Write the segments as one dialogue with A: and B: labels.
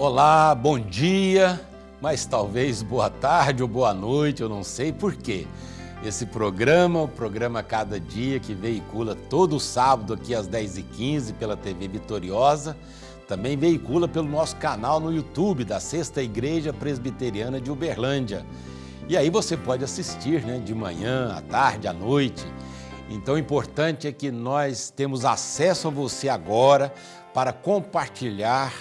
A: Olá, bom dia, mas talvez boa tarde ou boa noite, eu não sei por quê. Esse programa, o programa Cada Dia, que veicula todo sábado aqui às 10h15 pela TV Vitoriosa, também veicula pelo nosso canal no YouTube da Sexta Igreja Presbiteriana de Uberlândia. E aí você pode assistir, de manhã, à tarde, à noite. Então o importante é que nós temos acesso a você agora para compartilhar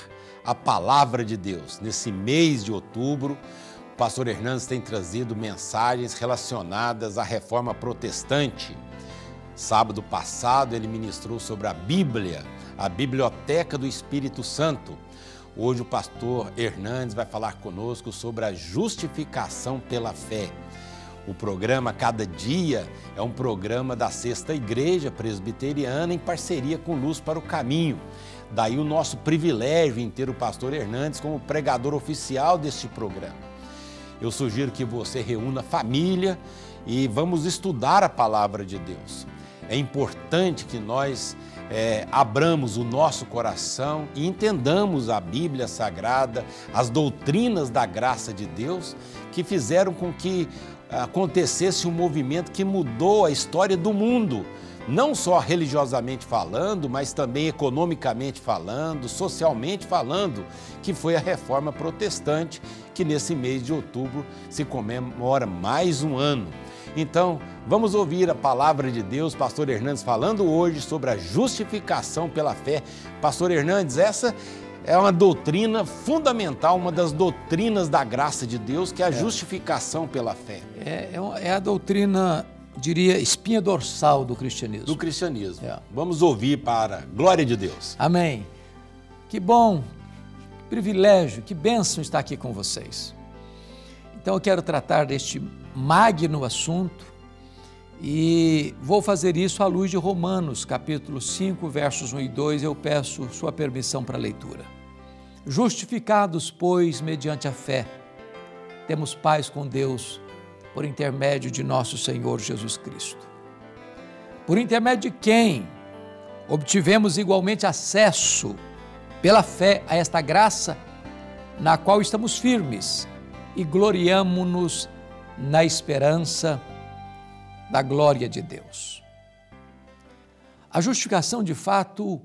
A: a palavra de Deus. Nesse mês de outubro, o pastor Hernandes tem trazido mensagens relacionadas à reforma protestante. Sábado passado ele ministrou sobre a Bíblia, a Biblioteca do Espírito Santo. Hoje o pastor Hernandes vai falar conosco sobre a justificação pela fé. O programa Cada Dia é um programa da Sexta Igreja Presbiteriana em parceria com Luz para o Caminho. Daí o nosso privilégio em ter o pastor Hernandes como pregador oficial deste programa. Eu sugiro que você reúna a família e vamos estudar a palavra de Deus. É importante que nós abramos o nosso coração e entendamos a Bíblia Sagrada, as doutrinas da graça de Deus que fizeram com que acontecesse um movimento que mudou a história do mundo. Não só religiosamente falando, mas também economicamente falando, socialmente falando, que foi a reforma protestante, que nesse mês de outubro se comemora mais um ano. Então, vamos ouvir a palavra de Deus, pastor Hernandes falando hoje sobre a justificação pela fé. Pastor Hernandes, essa é uma doutrina fundamental, uma das doutrinas da graça de Deus, que é a justificação pela fé.
B: É a doutrina, diria, espinha dorsal do cristianismo.
A: Do cristianismo. Vamos ouvir para a glória de Deus.
B: Amém. Que bom, que privilégio, que bênção estar aqui com vocês. Então eu quero tratar deste magno assunto e vou fazer isso à luz de Romanos, capítulo 5, versos 1 e 2. Eu peço sua permissão para a leitura. Justificados, pois, mediante a fé, temos paz com Deus por intermédio de nosso Senhor Jesus Cristo. Por intermédio de quem obtivemos igualmente acesso pela fé a esta graça na qual estamos firmes e gloriamo-nos na esperança da glória de Deus. A justificação, de fato,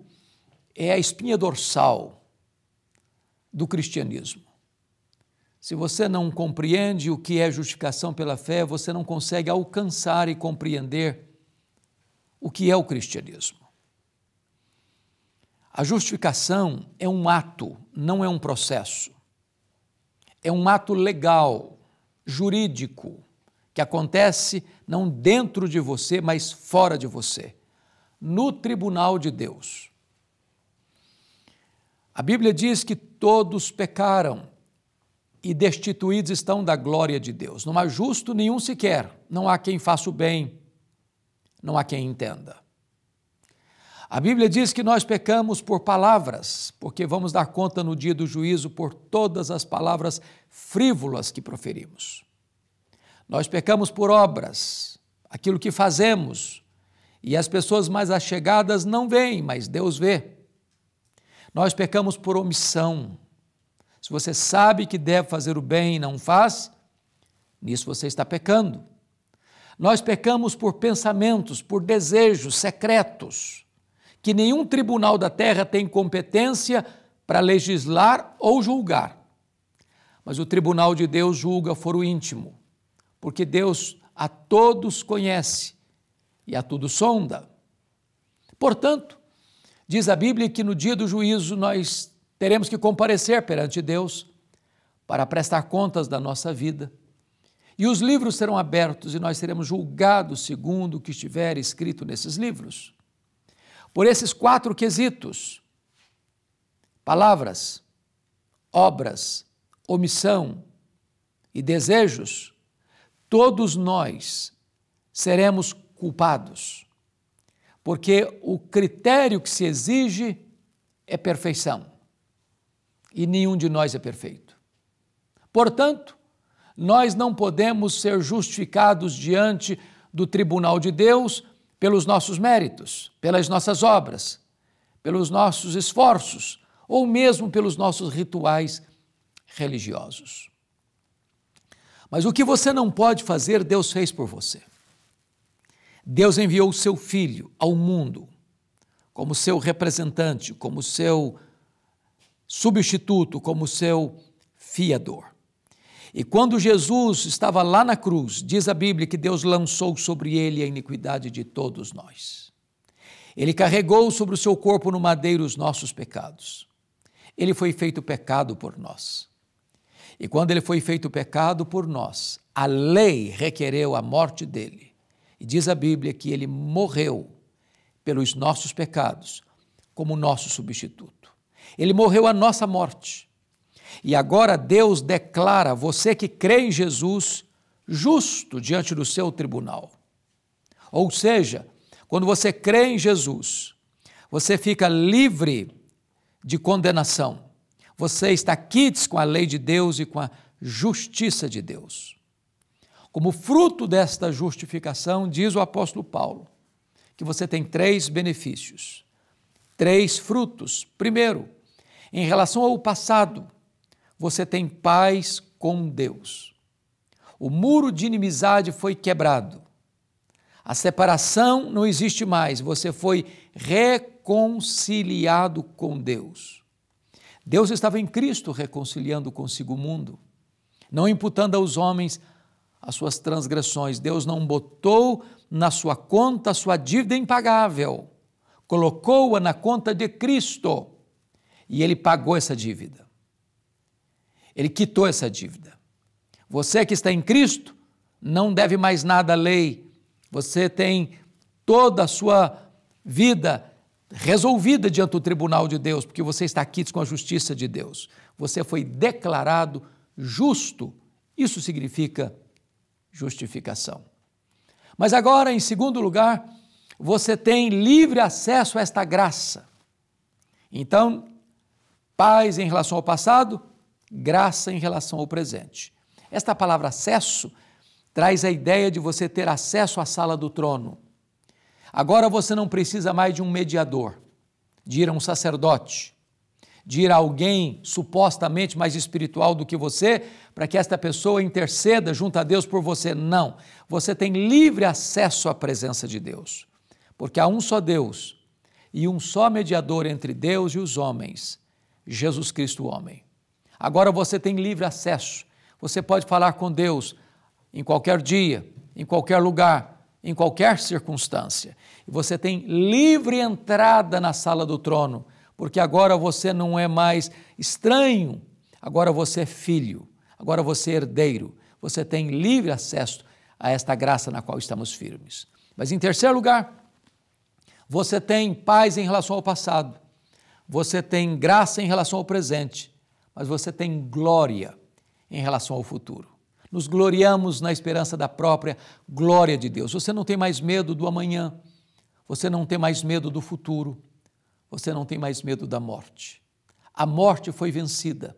B: é a espinha dorsal do cristianismo. Se você não compreende o que é justificação pela fé, você não consegue alcançar e compreender o que é o cristianismo. A justificação é um ato, não é um processo. É um ato legal, jurídico, que acontece não dentro de você, mas fora de você, no tribunal de Deus. A Bíblia diz que todos pecaram e destituídos estão da glória de Deus. Não há justo nenhum sequer, não há quem faça o bem, não há quem entenda. A Bíblia diz que nós pecamos por palavras, porque vamos dar conta no dia do juízo por todas as palavras frívolas que proferimos. Nós pecamos por obras, aquilo que fazemos, e as pessoas mais allegadas não veem, mas Deus vê. Nós pecamos por omissão. Se você sabe que deve fazer o bem e não faz, nisso você está pecando. Nós pecamos por pensamentos, por desejos secretos, que nenhum tribunal da terra tem competência para legislar ou julgar. Mas o tribunal de Deus julga foro íntimo, porque Deus a todos conhece e a tudo sonda. Portanto, diz a Bíblia que no dia do juízo nós teremos que comparecer perante Deus para prestar contas da nossa vida. E os livros serão abertos e nós seremos julgados segundo o que estiver escrito nesses livros. Por esses 4 quesitos: palavras, obras, omissão e desejos, todos nós seremos culpados, porque o critério que se exige é perfeição, e nenhum de nós é perfeito. Portanto, nós não podemos ser justificados diante do tribunal de Deus pelos nossos méritos, pelas nossas obras, pelos nossos esforços ou mesmo pelos nossos rituais religiosos. Mas o que você não pode fazer, Deus fez por você. Deus enviou o seu Filho ao mundo como seu representante, como seu substituto, como seu fiador. E quando Jesus estava lá na cruz, diz a Bíblia que Deus lançou sobre ele a iniquidade de todos nós. Ele carregou sobre o seu corpo no madeiro os nossos pecados. Ele foi feito pecado por nós. E quando ele foi feito pecado por nós, a lei requereu a morte dele. E diz a Bíblia que ele morreu pelos nossos pecados como nosso substituto. Ele morreu a nossa morte. E agora Deus declara você que crê em Jesus justo diante do seu tribunal. Ou seja, quando você crê em Jesus, você fica livre de condenação. Você está quites com a lei de Deus e com a justiça de Deus. Como fruto desta justificação, diz o apóstolo Paulo, que você tem 3 benefícios, 3 frutos. Primeiro, em relação ao passado, você tem paz com Deus. O muro de inimizade foi quebrado. A separação não existe mais, você foi reconciliado com Deus. Deus estava em Cristo reconciliando consigo o mundo, não imputando aos homens as suas transgressões. Deus não botou na sua conta a sua dívida impagável, colocou-a na conta de Cristo e Ele pagou essa dívida. Ele quitou essa dívida. Você que está em Cristo não deve mais nada à lei. Você tem toda a sua vida resolvida diante do tribunal de Deus, porque você está quites com a justiça de Deus. Você foi declarado justo. Isso significa justificação. Mas agora, em segundo lugar, você tem livre acesso a esta graça. Então, paz em relação ao passado, graça em relação ao presente. Esta palavra acesso traz a ideia de você ter acesso à sala do trono. Agora você não precisa mais de um mediador, de ir a um sacerdote, de ir a alguém supostamente mais espiritual do que você, para que esta pessoa interceda junto a Deus por você. Não, você tem livre acesso à presença de Deus, porque há um só Deus e um só mediador entre Deus e os homens, Jesus Cristo, o homem. Agora você tem livre acesso, você pode falar com Deus em qualquer dia, em qualquer lugar, em qualquer circunstância. E você tem livre entrada na sala do trono, porque agora você não é mais estranho, agora você é filho, agora você é herdeiro, você tem livre acesso a esta graça na qual estamos firmes. Mas em terceiro lugar, você tem paz em relação ao passado, você tem graça em relação ao presente, mas você tem glória em relação ao futuro. Nos gloriamos na esperança da própria glória de Deus. Você não tem mais medo do amanhã, você não tem mais medo do futuro, você não tem mais medo da morte. A morte foi vencida.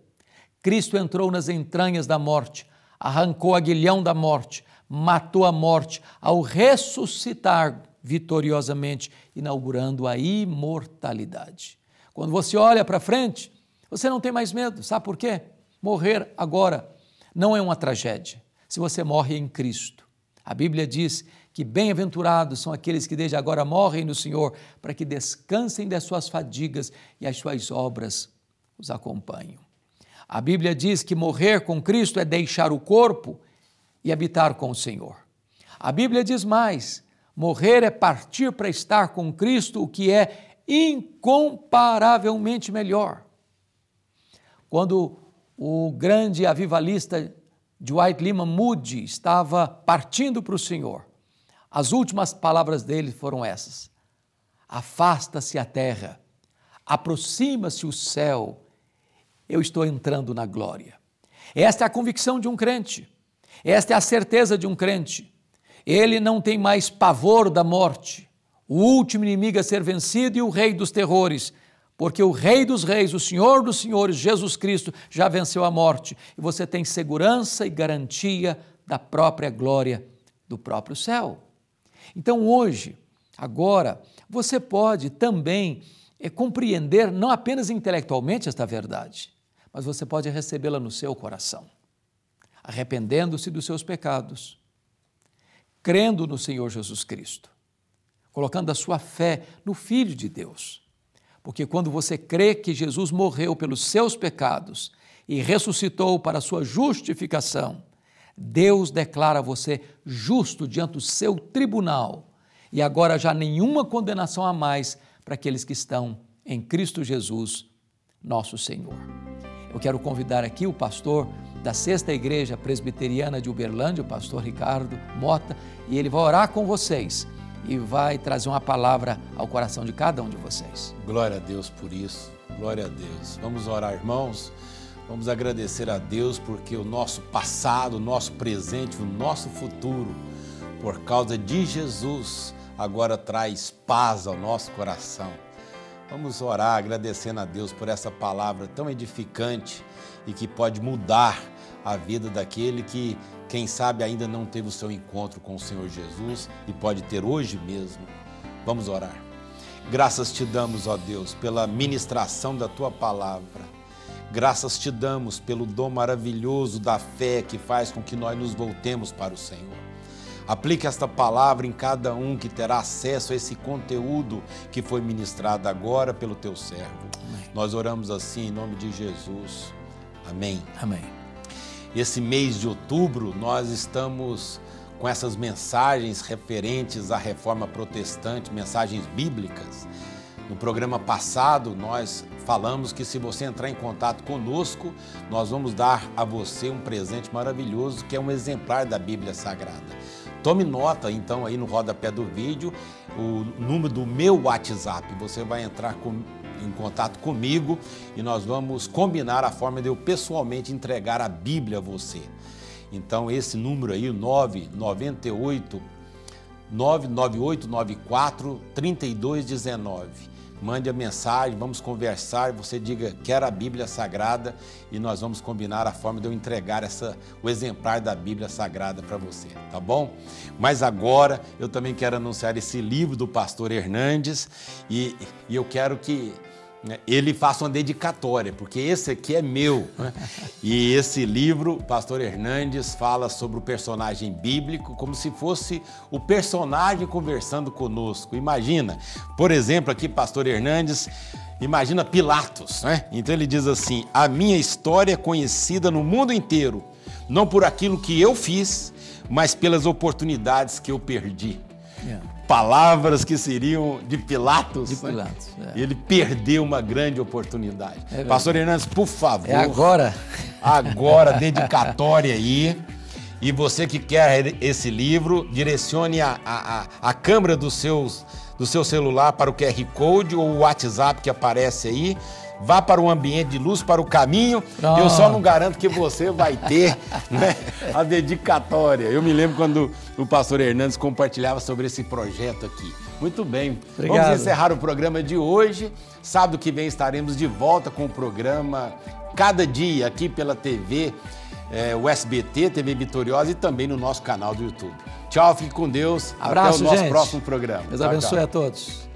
B: Cristo entrou nas entranhas da morte, arrancou o aguilhão da morte, matou a morte ao ressuscitar vitoriosamente, inaugurando a imortalidade. Quando você olha para frente, você não tem mais medo. Sabe por quê? Morrer agora não é uma tragédia, se você morre em Cristo. A Bíblia diz que bem-aventurados são aqueles que desde agora morrem no Senhor, para que descansem das suas fadigas e as suas obras os acompanhem. A Bíblia diz que morrer com Cristo é deixar o corpo e habitar com o Senhor. A Bíblia diz mais, morrer é partir para estar com Cristo, o que é incomparavelmente melhor. Quando o grande avivalista Dwight Lyman Moody estava partindo para o Senhor, as últimas palavras dele foram essas: afasta-se a terra, aproxima-se o céu, eu estou entrando na glória. Esta é a convicção de um crente, esta é a certeza de um crente. Ele não tem mais pavor da morte, o último inimigo a ser vencido e o rei dos terrores, porque o Rei dos Reis, o Senhor dos Senhores, Jesus Cristo, já venceu a morte. E você tem segurança e garantia da própria glória do próprio céu. Então hoje, agora, você pode também compreender não apenas intelectualmente esta verdade, mas você pode recebê-la no seu coração, arrependendo-se dos seus pecados, crendo no Senhor Jesus Cristo, colocando a sua fé no Filho de Deus. Porque quando você crê que Jesus morreu pelos seus pecados e ressuscitou para a sua justificação, Deus declara você justo diante do seu tribunal e agora já nenhuma condenação a mais para aqueles que estão em Cristo Jesus, nosso Senhor. Eu quero convidar aqui o pastor da 6ª Igreja Presbiteriana de Uberlândia, o pastor Ricardo Mota, e ele vai orar com vocês e vai trazer uma palavra ao coração de cada um de vocês.
A: Glória a Deus por isso, glória a Deus. Vamos orar, irmãos, vamos agradecer a Deus porque o nosso passado, o nosso presente, o nosso futuro, por causa de Jesus, agora traz paz ao nosso coração. Vamos orar agradecendo a Deus por essa palavra tão edificante e que pode mudar a vida daquele que, quem sabe, ainda não teve o seu encontro com o Senhor Jesus e pode ter hoje mesmo. Vamos orar. Graças te damos, ó Deus, pela ministração da tua palavra. Graças te damos pelo dom maravilhoso da fé que faz com que nós nos voltemos para o Senhor. Aplique esta palavra em cada um que terá acesso a esse conteúdo que foi ministrado agora pelo teu servo. Amém. Nós oramos assim em nome de Jesus. Amém.
B: Amém.
A: Esse mês de outubro nós estamos com essas mensagens referentes à Reforma Protestante, mensagens bíblicas. No programa passado nós falamos que se você entrar em contato conosco, nós vamos dar a você um presente maravilhoso que é um exemplar da Bíblia Sagrada. Tome nota, então, aí no rodapé do vídeo, o número do meu WhatsApp. Você vai entrar em contato comigo e nós vamos combinar a forma de eu pessoalmente entregar a Bíblia a você. Então, esse número aí, o 99894-3219. Mande a mensagem, vamos conversar, você diga, quero a Bíblia Sagrada e nós vamos combinar a forma de eu entregar o exemplar da Bíblia Sagrada para você, tá bom? Mas agora eu também quero anunciar esse livro do pastor Hernandes e eu quero que ele faça uma dedicatória, porque esse aqui é meu, né? E esse livro, o pastor Hernandes fala sobre o personagem bíblico como se fosse o personagem conversando conosco. Imagina, por exemplo, aqui pastor Hernandes, imagina Pilatos, né? Então ele diz assim, a minha história é conhecida no mundo inteiro, não por aquilo que eu fiz, mas pelas oportunidades que eu perdi. Palavras que seriam de Pilatos.
B: De Pilatos,
A: né? Ele perdeu uma grande oportunidade. Pastor Hernandes, por favor.
B: É agora.
A: Agora, dedicatória aí. E você que quer esse livro, direcione a câmera do seu celular para o QR Code ou o WhatsApp que aparece aí. Vá para o ambiente de luz, para o caminho. Pronto. Eu só não garanto que você vai ter, né, a dedicatória. Eu me lembro quando o pastor Hernandes compartilhava sobre esse projeto aqui. Muito bem. Obrigado. Vamos encerrar o programa de hoje. Sábado que vem estaremos de volta com o programa Cada Dia, aqui pela TV, o SBT, TV Vitoriosa e também no nosso canal do YouTube. Tchau, fique com Deus.
B: Abraço,
A: até o nosso
B: gente.
A: Próximo programa.
B: Deus abençoe a todos.